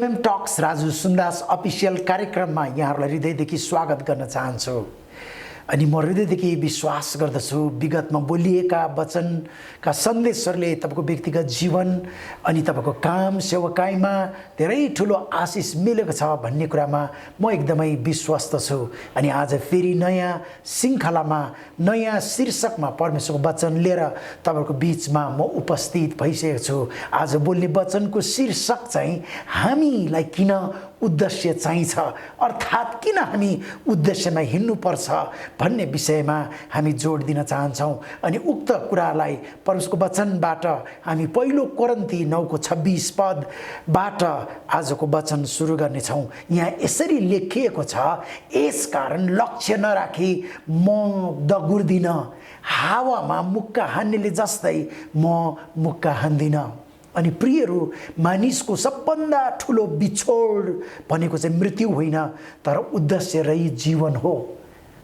JMM टक्स Raju Sundas official कार्यक्रममा यहाँहरूलाई हृदयदेखि स्वागत गर्न चाहन्छु। अनि म हृदयदेखि विश्वास गर्दछु विगतमा बोलिएका वचनका सन्देशहरूले तपाईको व्यक्तिगत जीवन अनि तपाईको काम सेवाकाईमा धेरै ठुलो आशिष मिलेको छ भन्ने कुरामा म एकदमै विश्वस्त छु। अनि आज फेरि नयाँ श्रृङ्खलामा नयाँ शीर्षकमा परमेश्वरको वचन लिएर तपाईको बीचमा म उपस्थित भइसकेको छु। आज बोल्ने वचनको शीर्षक चाहिँ हामीलाई किन उद्देश्य चाहिन्छ, अर्थात् किन हामी उद्देश्यमा हिँड्नुपर्छ भन्ने विषयमा हामी जोड दिन चाहन्छौँ। अनि उक्त कुरालाई परमेश्वरको वचनबाट हामी पहिलो कोरिन्थी 9:26 पदबाट आजको वचन सुरु गर्नेछौँ। यहाँ यसरी लेखिएको छ, यसकारण लक्ष्य नराखी म दगुर्दिन, हावामा मुक्का हान्नेले जस्तै म मुक्का हान्दिन। अनि प्रियहरू, मानिसको सबभन्दा ठुलो बिछोड भनेको चाहिँ मृत्यु होइन तर उद्देश्य रहित जीवन हो।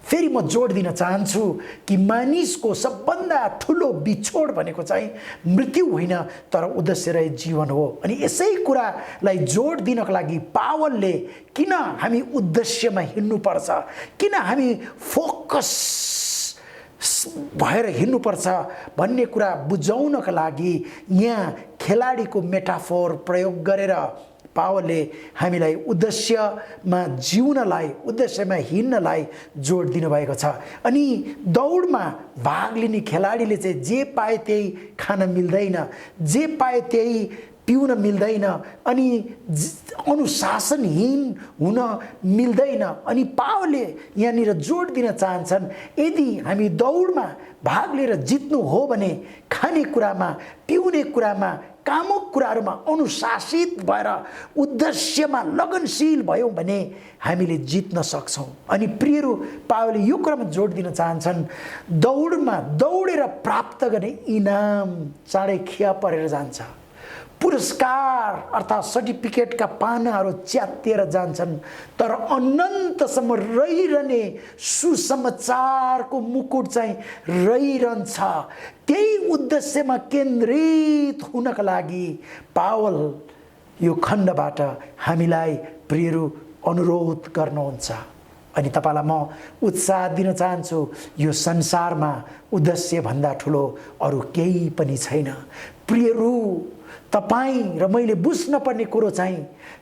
फेरि म जोड दिन चाहन्छु कि मानिसको सबभन्दा ठुलो बिछोड भनेको चाहिँ मृत्यु होइन तर उद्देश्य रहित जीवन हो। अनि यसै कुरालाई जोड दिनको लागि पावलले किन हामी उद्देश्यमा हिँड्नुपर्छ, किन हामी फोकस भएर हिँड्नुपर्छ भन्ने कुरा बुझाउनका लागि यहाँ खेलाडीको मेटाफोर प्रयोग गरेर पावलले हामीलाई उद्देश्यमा जिउनलाई, उद्देश्यमा हिँड्नलाई जोड दिनुभएको छ। अनि दौडमा भाग लिने खेलाडीले चाहिँ जे पाए त्यही खान मिल्दैन, जे पाए त्यही पिउन मिल्दैन, अनि अनुशासनहीन हुन मिल्दैन। अनि पावलले यहाँनिर जोड दिन चाहन्छन्, यदि हामी दौडमा भाग लिएर जित्नु हो भने खानेकुरामा, पिउने कुरामा, कामुक कुराहरूमा अनुशासित भएर उद्देश्यमा लगनशील भयौँ भने हामीले जित्न सक्छौँ। अनि प्रियहरू, पावलले यो कुरामा जोड दिन चाहन्छन्, दौडमा दौडेर प्राप्त गर्ने इनाम चाँडै खिया परेर जान्छ। पुरस्कार अर्थात् सर्टिफिकेटका पानाहरू च्यातिएर जान्छन्, तर अनन्तसम्म रहिरहने सुसमाचारको मुकुट चाहिँ रहिरहन्छ। त्यही उद्देश्यमा केन्द्रित हुनका लागि पावल यो खण्डबाट हामीलाई प्रियहरू अनुरोध गर्नुहुन्छ। अनि तपाईलाई म उत्साह दिन चाहन्छु, यो संसारमा उद्देश्यभन्दा ठुलो अरू केही पनि छैन। प्रियहरू, तपाईँ र मैले बुझ्न पर्ने कुरो चाहिँ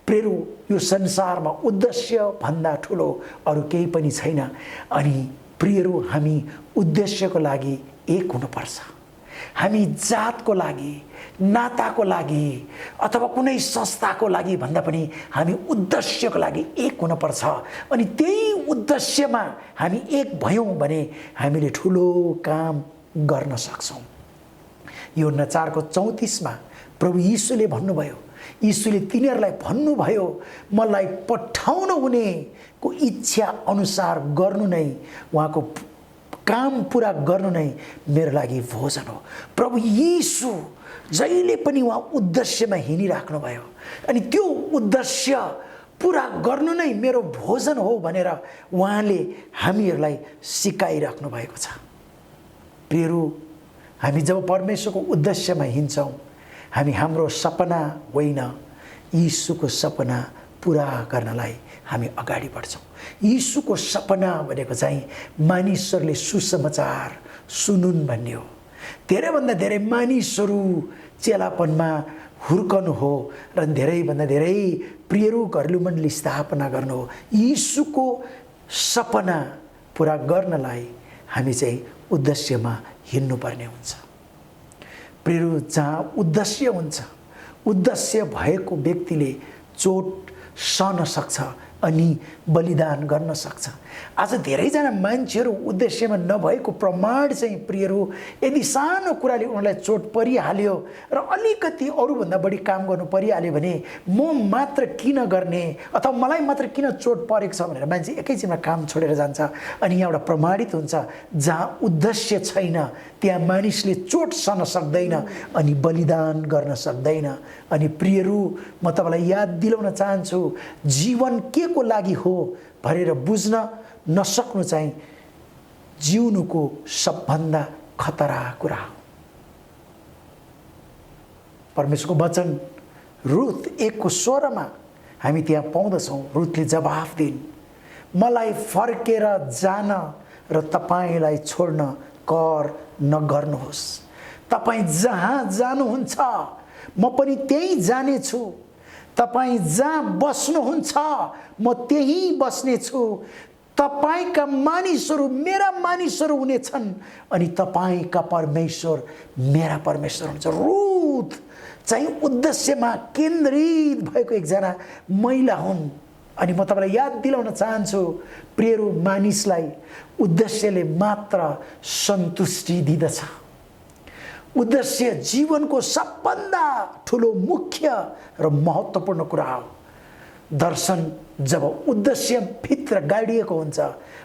प्रियहरू, यो संसारमा उद्देश्यभन्दा ठुलो अरू केही पनि छैन। अनि प्रियहरू, हामी उद्देश्यको लागि एक हुनुपर्छ। हामी जातको लागि, नाताको लागि अथवा कुनै संस्थाको लागि भन्दा पनि हामी उद्देश्यको लागि एक हुनुपर्छ। अनि त्यही उद्देश्यमा हामी एक भयौँ भने हामीले ठुलो काम गर्न सक्छौँ। यूहन्ना 4:34 प्रभु यीशुले भन्नुभयो, यीशुले तिनीहरूलाई भन्नुभयो, मलाई पठाउन हुनेको इच्छा अनुसार गर्नु नै, उहाँको काम पुरा गर्नु नै मेरो लागि भोजन हो। प्रभु यीशु जहिले पनि उहाँ उद्देश्यमा हिँडिराख्नु भयो। अनि त्यो उद्देश्य पुरा गर्नु नै मेरो भोजन हो भनेर उहाँले हामीहरूलाई सिकाइराख्नु भएको छ। प्रियहरू, हामी जब परमेश्वरको उद्देश्यमा हिँड्छौँ, हामी हाम्रो सपना होइन, यीशुको सपना पुरा गर्नलाई हामी अगाडि बढ्छौँ। यीशुको सपना भनेको चाहिँ मानिसहरूले सुसमाचार सुनुन् भन्ने हो। धेरैभन्दा धेरै मानिसहरू चेलापनमा हुर्कनु हो र धेरैभन्दा धेरै प्रियहरू घरेलु मण्डली स्थापना गर्नु हो। यीशुको सपना पुरा गर्नलाई हामी चाहिँ उद्देश्यमा हिँड्नुपर्ने हुन्छ। प्रियहरू, जहाँ उद्देश्य हुन्छ, उद्देश्य भएको व्यक्तिले चोट सहन सक्छ अनि बलिदान गर्न सक्छ। आज धेरैजना मान्छेहरू उद्देश्यमा नभएको प्रमाण चाहिँ प्रियहरू, यदि सानो कुराले उनीहरूलाई चोट परिहाल्यो र अलिकति अरूभन्दा बढी काम गर्नु परिहाल्यो भने म मात्र किन गर्ने अथवा मलाई मात्र किन चोट परेको छ भनेर मान्छे एकैछिनमा काम छोडेर जान्छ। अनि यहाँबाट प्रमाणित हुन्छ, जहाँ उद्देश्य छैन त्यहाँ मानिसले चोट सहन सक्दैन अनि बलिदान गर्न सक्दैन। अनि प्रियहरू, म तपाईँलाई याद दिलाउन चाहन्छु, जीवन के को लागि हो भनेर बुझ्न नसक्नु चाहिँ जिउनुको सबभन्दा खतरा कुरा हो। परमेश्वरको वचन रुथ 1:16 हामी त्यहाँ पाउँदछौँ रुथले जवाफ दिइन्, मलाई फर्केर जान र तपाईँलाई छोड्न कर नगर्नुहोस्। तपाईँ जहाँ जानुहुन्छ म पनि त्यहीँ जानेछु, तपाईँ जहाँ बस्नुहुन्छ म त्यहीँ बस्नेछु, तपाईँका मानिसहरू मेरा मानिसहरू हुनेछन् अनि तपाईँका परमेश्वर मेरा परमेश्वर हुन्छ। रुथ चाहिँ उद्देश्यमा केन्द्रित भएको एकजना महिला हुन्। अनि म तपाईलाई याद दिलाउन चाहन्छु प्रियहरू, मानिसलाई उद्देश्यले मात्र सन्तुष्टि दिदछ। उद्देश्य जीवनको सबभन्दा ठुलो मुख्य र महत्त्वपूर्ण कुरा हो। दर्शन जब उद्देश्य भित्र गाडिएको हुन्छ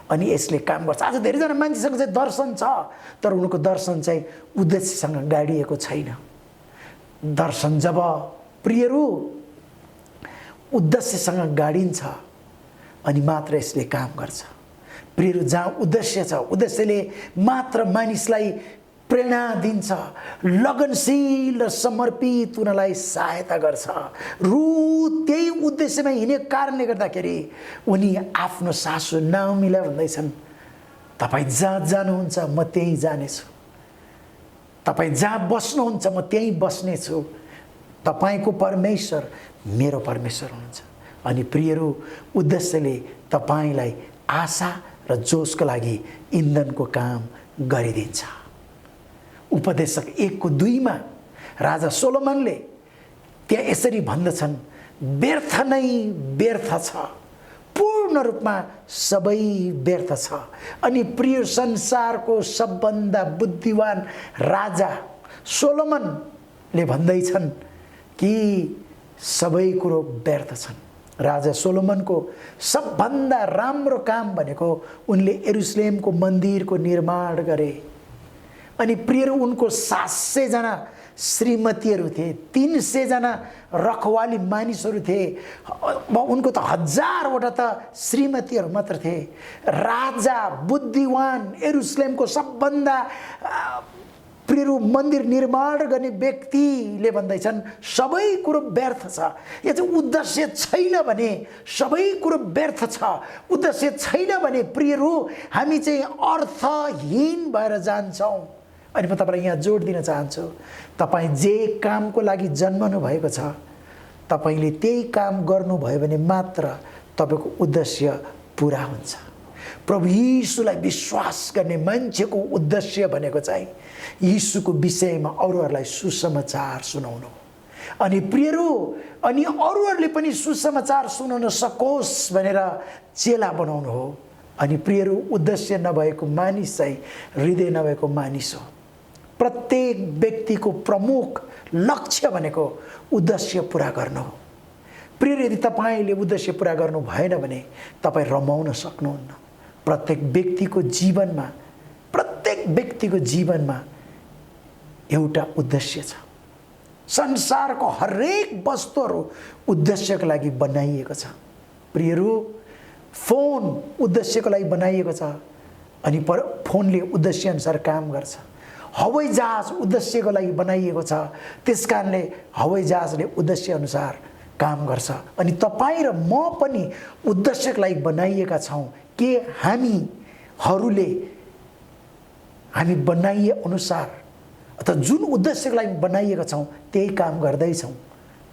अनि यसले काम गर्छ। आज धेरैजना मान्छेसँग चाहिँ दर्शन छ तर उनको दर्शन चाहिँ उद्देश्यसँग गाडिएको छैन। दर्शन जब प्रियहरू उद्देश्यसँग गाडिन्छ अनि मात्र यसले काम गर्छ। प्रियहरू, जहाँ उद्देश्य छ उद्देश्यले मात्र मानिसलाई प्रेरणा दिन्छ, लगनशील र समर्पित हुनलाई सहायता गर्छ। रुथ त्यही उद्देश्यमा हिँडेको कारणले गर्दाखेरि उनी आफ्नो सासू नाओमीलाई भन्दैछन्, तपाईँ जहाँ जानुहुन्छ म त्यहीँ जानेछु, तपाईँ जहाँ बस्नुहुन्छ म त्यहीँ बस्नेछु, तपाईँको परमेश्वर मेरो परमेश्वर हुनुहुन्छ। अनि प्रियहरू, उद्देश्यले तपाईँलाई आशा र जोसको लागि इन्धनको काम गरिदिन्छ। उपदेशक 1:2 राजा सोलोमनले त्यहाँ यसरी भन्दछन्, व्यर्थ नै व्यर्थ छ, पूर्ण रूपमा सबै व्यर्थ छ। अनि प्रिय, संसारको सबभन्दा बुद्धिमान राजा सोलोमनले भन्दैछन् कि सबै कुरो व्यर्थ छन्। राजा सोलोमनको सबभन्दा राम्रो काम भनेको उनले यरुशलेमको मन्दिरको निर्माण गरे। अनि प्रिय, उनको 700 जना श्रीमतीहरू थिए, 300 जना रखवाली मानिसहरू थिए, उनको त 1000वटा त श्रीमतीहरू मात्र थिए। राजा बुद्धिमान यरुशलेमको सबभन्दा प्रिय मन्दिर निर्माण गर्ने व्यक्तिले भन्दैछन् सबै कुरो व्यर्थ छ। यो चाहिँ उद्देश्य छैन भने सबै कुरो व्यर्थ छ। उद्देश्य छैन भने प्रियहरू हामी चाहिँ अर्थहीन भएर जान्छौँ। अनि म तपाईँलाई यहाँ जोड दिन चाहन्छु, तपाईँ जे कामको लागि जन्मनु भएको छ तपाईँले त्यही काम गर्नुभयो भने मात्र तपाईँको उद्देश्य पुरा हुन्छ। प्रभु यीशुलाई विश्वास गर्ने मान्छेको उद्देश्य भनेको चाहिँ यीशुको विषयमा अरूहरूलाई सुसमाचार सुनाउनु। अनि प्रियहरू, अनि अरूहरूले पनि सुसमाचार सुनाउन सकोस् भनेर चेला बनाउनु हो। अनि प्रियहरू, उद्देश्य नभएको मानिस चाहिँ हृदय नभएको मानिस हो। प्रत्येक व्यक्तिको प्रमुख लक्ष्य भनेको उद्देश्य पुरा गर्नु हो। प्रिय, यदि तपाईँले उद्देश्य पुरा गर्नु भएन भने तपाईँ रमाउन सक्नुहुन्न। प्रत्येक व्यक्तिको जीवनमा एउटा उद्देश्य छ। संसारको हरेक वस्तुहरू उद्देश्यको लागि बनाइएको छ। प्रियहरू, फोन उद्देश्यको लागि बनाइएको छ अनि फोनले उद्देश्य अनुसार काम गर्छ। हवाई जहाज उद्देश्यको लागि बनाइएको छ, त्यसकारणले हवाई जहाजले उद्देश्य अनुसार काम गर्छ। अनि तपाईँ र म पनि उद्देश्यको लागि बनाइएका छौँ के हामी बनाइए अनुसार अथवा जुन उद्देश्यको लागि बनाइएका छौँ त्यही काम गर्दैछौँ।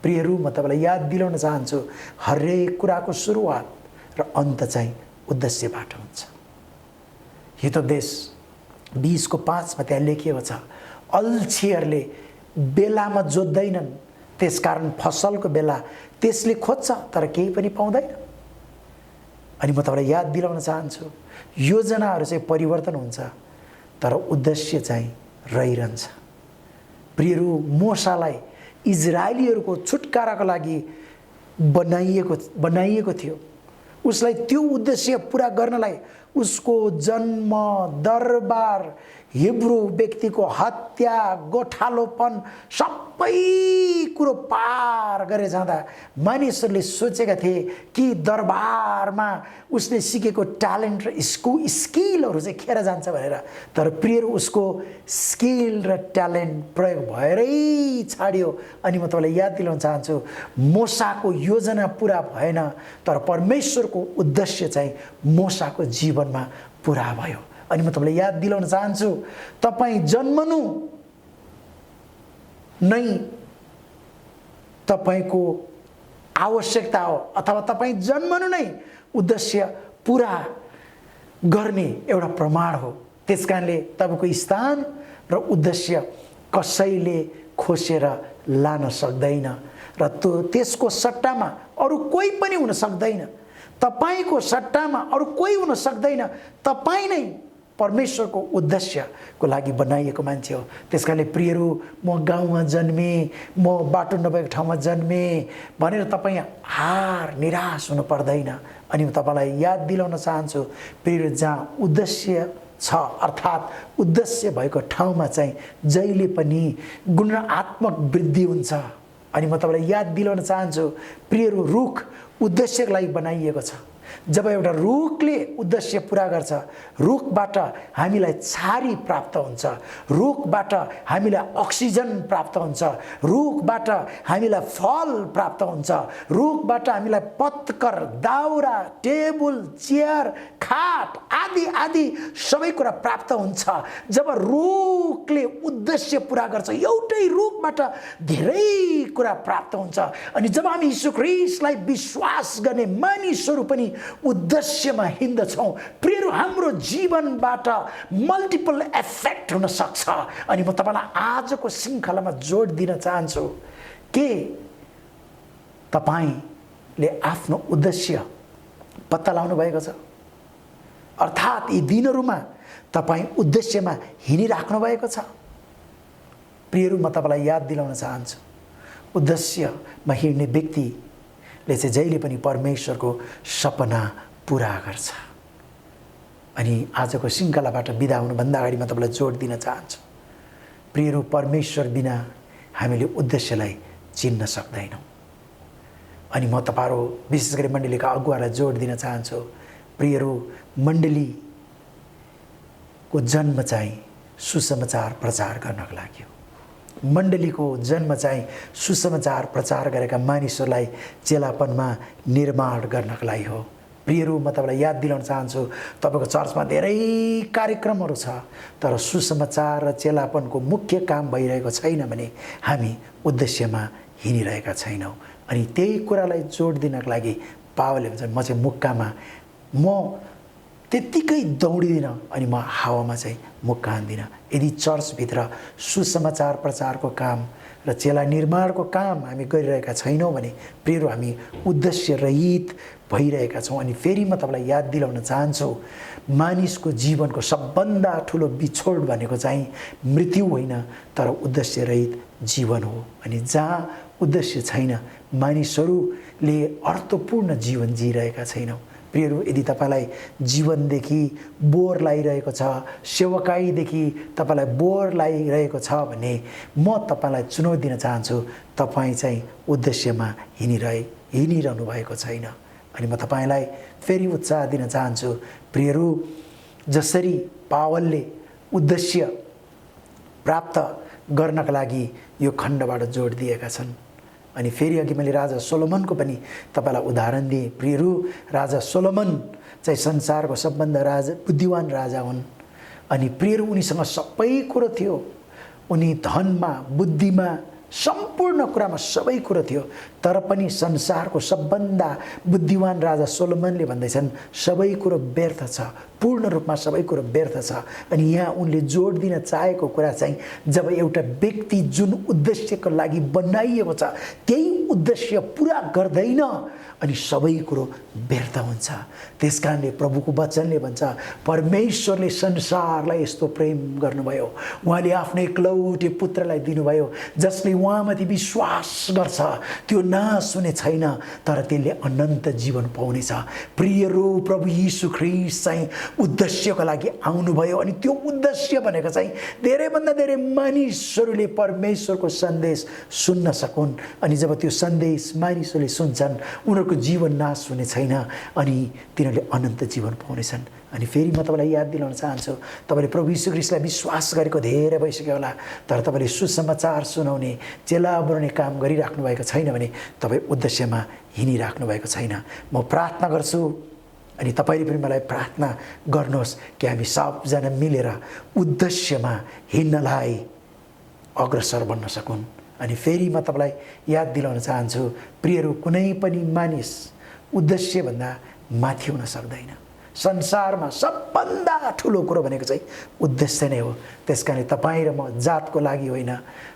प्रियहरू, म तपाईँलाई याद दिलाउन चाहन्छु, हरेक कुराको सुरुवात र अन्त चाहिँ उद्देश्यबाट हुन्छ। हितोपदेश 20:5 त्यहाँ लेखिएको छ, अल्छीहरूले बेलामा जोत्दैनन्, त्यसकारण फसलको बेला त्यसले खोज्छ तर केही पनि पाउँदैन। अनि म तपाईँलाई याद दिलाउन चाहन्छु, योजनाहरू चाहिँ परिवर्तन हुन्छ तर उद्देश्य चाहिँ रहिरहन्छ। प्रियहरू, मूसालाई इजरायलीहरूको छुटकाराको लागि बनाइएको थियो। उसलाई त्यो उद्देश्य पुरा गर्नलाई उसको जन्म, दरबार, हिब्रू व्यक्तिको हत्या, गोठालोपन सबै कुरो पार गरे जाँदा मानिसहरूले सोचेका थिए कि दरबारमा उसले सिकेको ट्यालेन्ट र स्किलहरू चाहिँ खेर जान्छ भनेर। तर प्रियहरू, उसको स्किल र ट्यालेन्ट प्रयोग भएरै छाड्यो। अनि म तपाईँलाई याद दिलाउन चाहन्छु, मोसाको योजना पुरा भएन, तर परमेश्वरको उद्देश्य चाहिँ मोसाको जीवनमा पुरा भयो। अनि म तपाईँलाई याद दिलाउन चाहन्छु, तपाईँ जन्मनु नै तपाईँको आवश्यकता हो, अथवा तपाईँ जन्मनु नै उद्देश्य पुरा गर्ने एउटा प्रमाण हो। त्यसकारणले तपाईँको स्थान र उद्देश्य कसैले खोसेर लान सक्दैन र त्यसको सट्टामा अरू कोही पनि हुन सक्दैन। तपाईँको सट्टामा अरू कोही हुन सक्दैन। तपाईँ नै परमेश्वरको उद्देश्यको लागि बनाइएको मान्छे हो। त्यसकारणले प्रियहरू, म गाउँमा जन्मेँ, म बाटो नभएको ठाउँमा जन्मेँ भनेर तपाईँ हार निराश हुनु पर्दैन। अनि म तपाईँलाई याद दिलाउन चाहन्छु, प्रियहरू, जहाँ उद्देश्य छ अर्थात् उद्देश्य भएको ठाउँमा चाहिँ जहिले पनि गुणात्मक वृद्धि हुन्छ। अनि म तपाईँलाई याद दिलाउन चाहन्छु, प्रियहरू, रुख उद्देश्यको लागि बनाइएको छ। जब एउटा रुखले उद्देश्य पुरा गर्छ, रुखबाट हामीलाई छारी प्राप्त हुन्छ, रुखबाट हामीलाई अक्सिजन प्राप्त हुन्छ, रुखबाट हामीलाई फल प्राप्त हुन्छ, रुखबाट हामीलाई पत्कर, दाउरा, टेबल, चेयर, खाट आदि आदि सबै कुरा प्राप्त हुन्छ। जब रुखले उद्देश्य पुरा गर्छ, एउटै रुखबाट धेरै कुरा प्राप्त हुन्छ। अनि जब हामी यीशु ख्रीष्टलाई विश्वास गर्ने मानिसहरू पनि उद्देश्यमा हिँड्दछौँ, प्रियहरू, हाम्रो जीवनबाट मल्टिपल इफेक्ट हुन सक्छ। अनि म तपाईँलाई आजको श्रृङ्खलामा जोड दिन चाहन्छु के तपाईँले आफ्नो उद्देश्य पत्ता लगाउनु भएको छ? अर्थात् यी दिनहरूमा तपाईँ उद्देश्यमा हिँडिराख्नु भएको छ? प्रियहरू, म तपाईँलाई याद दिलाउन चाहन्छु, उद्देश्यमा हिँड्ने व्यक्तिले चाहिँ जहिले पनि परमेश्वरको सपना पुरा गर्छ। अनि आजको श्रृङ्खलाबाट बिदा हुनुभन्दा अगाडि म तपाईँलाई जोड दिन चाहन्छु, प्रियहरू, परमेश्वर बिना हामीले उद्देश्यलाई चिन्न सक्दैनौँ। अनि म तपाईँहरू विशेष गरी मण्डलीका अगुवालाई जोड दिन चाहन्छु, प्रियहरू, मण्डलीको जन्म चाहिँ सुसमाचार प्रचार गर्नको लागि हो। मण्डलीको जन्म चाहिँ सुसमाचार प्रचार गरेका मानिसहरूलाई चेलापनमा निर्माण गर्नको लागि हो। प्रियहरू, म तपाईँलाई याद दिलाउन चाहन्छु, तपाईँको चर्चमा धेरै कार्यक्रमहरू छ, तर सुसमाचार र चेलापनको मुख्य काम भइरहेको छैन भने हामी उद्देश्यमा हिँडिरहेका छैनौँ। अनि त्यही कुरालाई जोड दिनको लागि पावलले भन्छ, म चाहिँ मुक्कामा म त्यत्तिकै दौडिदिनँ अनि म हावामा चाहिँ मुक्का हान्दिनँ। यदि चर्चभित्र सुसमाचार प्रचारको काम र चेला निर्माणको काम हामी गरिरहेका छैनौँ भने प्रियहरू, हामी उद्देश्य रहित भइरहेका छौँ। अनि फेरि म तपाईँलाई याद दिलाउन चाहन्छु, मानिसको जीवनको सबभन्दा ठुलो बिछोड भनेको चाहिँ मृत्यु होइन, तर उद्देश्य रहित जीवन हो। अनि जहाँ उद्देश्य छैन, मानिसहरूले अर्थपूर्ण जीवन जिइरहेका छैनौँ। प्रियहरू, यदि तपाईँलाई जीवनदेखि बोर लागिरहेको छ, सेवकाईदेखि तपाईँलाई बोर लागिरहेको छ भने म तपाईँलाई चुनौती दिन चाहन्छु, तपाईँ चाहिँ उद्देश्यमा हिँडिरहनु भएको छैन। अनि म तपाईँलाई फेरि उत्साह दिन चाहन्छु, प्रियहरू, जसरी पावलले उद्देश्य प्राप्त गर्नका लागि यो खण्डबाट जोड दिएका छन्। अनि फेरि अघि मैले राजा सोलोमनको पनि तपाईँलाई उदाहरण दिएँ। प्रियहरू, राजा सोलोमन चाहिँ संसारको सबभन्दा बुद्धिमान राजा हुन्। अनि प्रियहरू, उनीसँग सबै कुरो थियो, उनी धनमा, बुद्धिमा, सम्पूर्ण कुरामा सबै कुरो थियो, तर पनि संसारको सबभन्दा बुद्धिमान राजा सोलोमनले भन्दैछन् सबै कुरो व्यर्थ छ, पूर्ण रूपमा सबै कुरो व्यर्थ छ। अनि यहाँ उनले जोड दिन चाहेको कुरा चाहिँ जब एउटा व्यक्ति जुन उद्देश्यको लागि बनाइएको छ त्यही उद्देश्य पुरा गर्दैन अनि सबै कुरो व्यर्थ हुन्छ। त्यसकारणले प्रभुको वचनले भन्छ परमेश्वरले संसारलाई यस्तो प्रेम गर्नुभयो, उहाँले आफ्नो एकलौटे पुत्रलाई दिनुभयो, जसले उहाँमाथि विश्वास गर्छ त्यो नाश हुने छैन तर त्यसले अनन्त जीवन पाउनेछ। प्रियहरू, प्रभु यीशु ख्रीष्ट चाहिँ उद्देश्यको लागि आउनुभयो अनि त्यो उद्देश्य भनेको चाहिँ धेरैभन्दा धेरै मानिसहरूले परमेश्वरको सन्देश सुन्न सकुन्। अनि जब त्यो सन्देश मानिसहरूले सुन्छन् उनीहरूको जीवन नाश हुने छैन अनि तिनीहरूले अनन्त जीवन पाउनेछन्। अनि फेरि म तपाईँलाई याद दिलाउन चाहन्छु, तपाईँले प्रभु यीशु ख्रीष्टलाई विश्वास गरेको धेरै भइसक्यो होला, तर तपाईँले सुसमाचार सुनाउने, चेला बनाउने काम गरिराख्नु भएको छैन भने तपाईँ उद्देश्यमा हिँडिराख्नु भएको छैन। म प्रार्थना गर्छु अनि तपाईँले पनि मलाई प्रार्थना गर्नुहोस् कि हामी सबजना मिलेर उद्देश्यमा हिँड्नलाई अग्रसर बन्न सकुन्। अनि फेरि म तपाईँलाई याद दिलाउन चाहन्छु, प्रियहरू, कुनै पनि मानिस उद्देश्यभन्दा माथि हुन सक्दैन। संसारमा सबभन्दा ठुलो कुरो भनेको चाहिँ उद्देश्य नै हो। त्यसकारण तपाईँ र म जातको लागि होइन,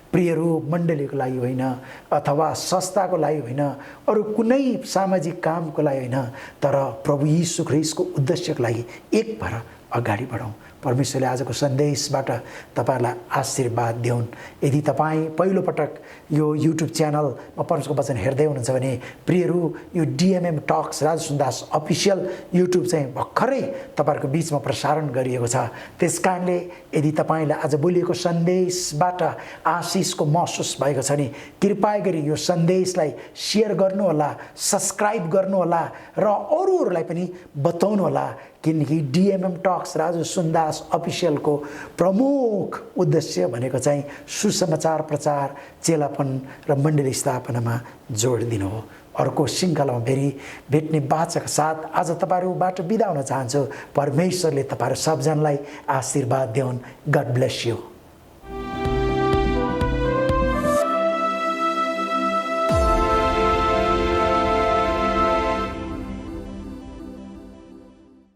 प्रियहरू मण्डलीको लागि होइन, अथवा संस्थाको लागि होइन, अरू कुनै सामाजिक कामको लागि होइन, तर प्रभु यीशु ख्रीष्टको उद्देश्यको लागि एक भएर अगाडि बढौँ। परमेश्वरले आजको सन्देशबाट तपाईँहरूलाई आशीर्वाद दिउन्। यदि तपाईँ पहिलोपटक यो युट्युब च्यानलमा परमेश्वरको वचन हेर्दै हुनुहुन्छ भने प्रियहरू, यो DMM talks Raju Sundas official YouTube चाहिँ भर्खरै तपाईँहरूको बिचमा प्रसारण गरिएको छ। त्यसकारणले यदि तपाईँलाई आज बोलिएको सन्देशबाट आशिषको महसुस भएको छ भने कृपया गरी यो सन्देशलाई सेयर गर्नुहोला, सब्सक्राइब गर्नुहोला र अरूहरूलाई पनि बताउनुहोला, किनकि डिएमएम टक्स राजु सुन्दास अफिसियलको प्रमुख उद्देश्य भनेको चाहिँ सुसमाचार प्रचार, चेलापन र मण्डली स्थापनामा जोड दिनु हो। अर्को श्रृङ्खलामा फेरि भेट्ने बाचाका साथ आज तपाईँहरूबाट बिदा हुन चाहन्छु। परमेश्वरले तपाईँहरू सबजनालाई आशीर्वाद दिउन्। God bless you.